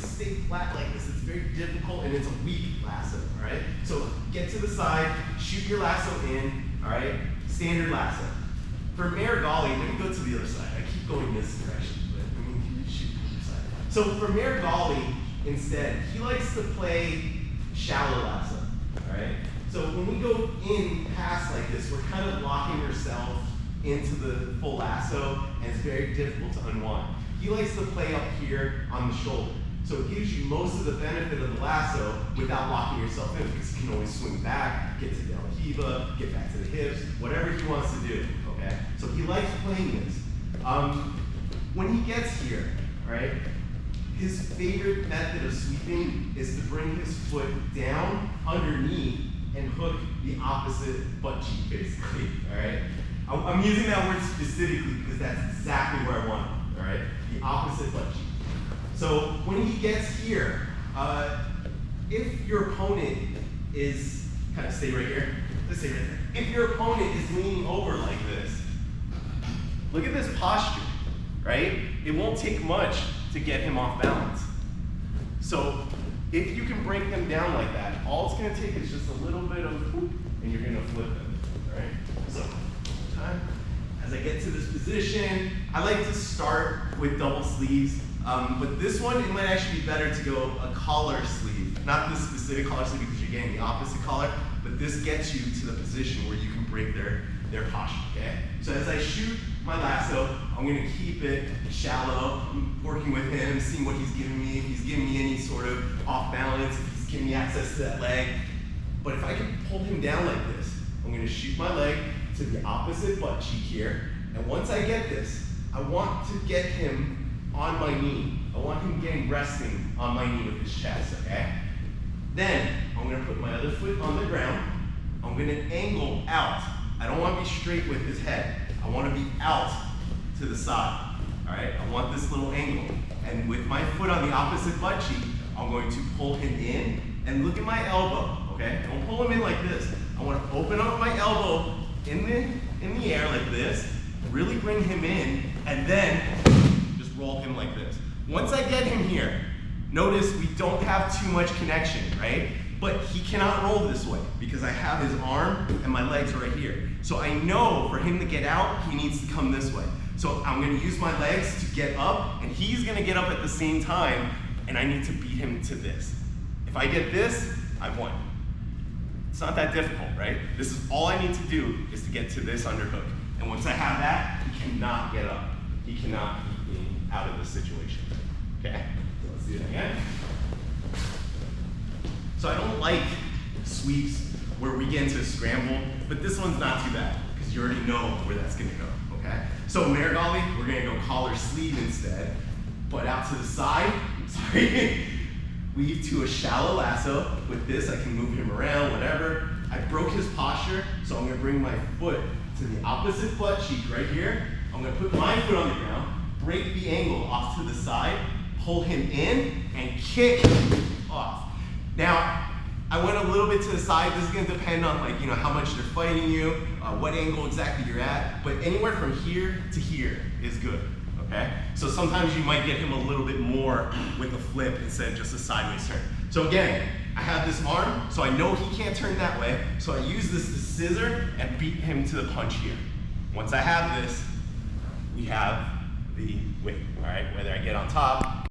stay flat like this. It's very difficult and it's a weak lasso, all right? So get to the side, shoot your lasso in, all right? Standard lasso. For Merigalli, let me go to the other side. I keep going this direction, but I mean, shoot the other side. So for Merigalli, instead, he likes to play shallow lasso, all right? So when we go in past like this, we're kind of locking ourselves into the full lasso, and it's very difficult to unwind. He likes to play up here on the shoulder. So it gives you most of the benefit of the lasso without locking yourself in, because you can always swing back, get to the Alhiva, get back to the hips, whatever he wants to do, okay? So he likes playing this. When he gets here, right, his favorite method of sweeping is to bring his foot down underneath and hook the opposite butt cheek, basically, all right? I'm using that word specifically because that's exactly where I want it, all right? The opposite butt cheek. So when he gets here, if your opponent is, kind of stay right here, let's stay right there. If your opponent is leaning over like this, look at this posture, right? It won't take much to get him off balance. So if you can break them down like that, all it's gonna take is just a little bit of whoop, and you're gonna flip them, all right? So, as I get to this position, I like to start with double sleeves, but this one, it might actually be better to go a collar sleeve. Not this specific collar sleeve because you're getting the opposite collar, but this gets you to the position where you can break their posture, okay? So as I shoot my lasso, I'm gonna keep it shallow. I'm working with him, seeing what he's giving me. If he's giving me any sort of off balance, if he's giving me access to that leg. But if I can pull him down like this, I'm gonna shoot my leg to the opposite butt cheek here. And once I get this, I want to get him on my knee. I want him resting on my knee with his chest, okay? Then, I'm gonna put my other foot on the ground. I'm gonna angle out. I don't wanna be straight with his head. I wanna be out to the side, all right? I want this little angle. And with my foot on the opposite butt cheek, I'm going to pull him in, and look at my elbow, okay? Don't pull him in like this. I wanna open up my elbow in the air like this, really bring him in, and then just roll him like this. Once I get him here, notice we don't have too much connection, right? But he cannot roll this way because I have his arm and my legs right here. So I know for him to get out, he needs to come this way. So I'm gonna use my legs to get up, and he's gonna get up at the same time, and I need to beat him to this. If I get this, I've won. It's not that difficult, right? This is all I need to do is to get to this underhook. And once I have that, he cannot get up. He cannot beat me out of this situation. Okay, so let's do it again. So I don't like sweeps where we get into a scramble, but this one's not too bad because you already know where that's gonna go, okay? So Merigalli, we're gonna go collar sleeve instead, but out to the side, sorry, weave to a shallow lasso. With this, I can move him around, whatever. I broke his posture, so I'm gonna bring my foot to the opposite butt cheek right here. I'm gonna put my foot on the ground, break the angle off to the side, pull him in, and kick off. Now, I went a little bit to the side. This is gonna depend on how much they're fighting you, what angle exactly you're at, but anywhere from here to here is good, okay? So sometimes you might get him a little bit more with a flip instead of just a sideways turn. So again, I have this arm, so I know he can't turn that way, so I use this to scissor and beat him to the punch here. Once I have this, we have the win, all right? Whether I get on top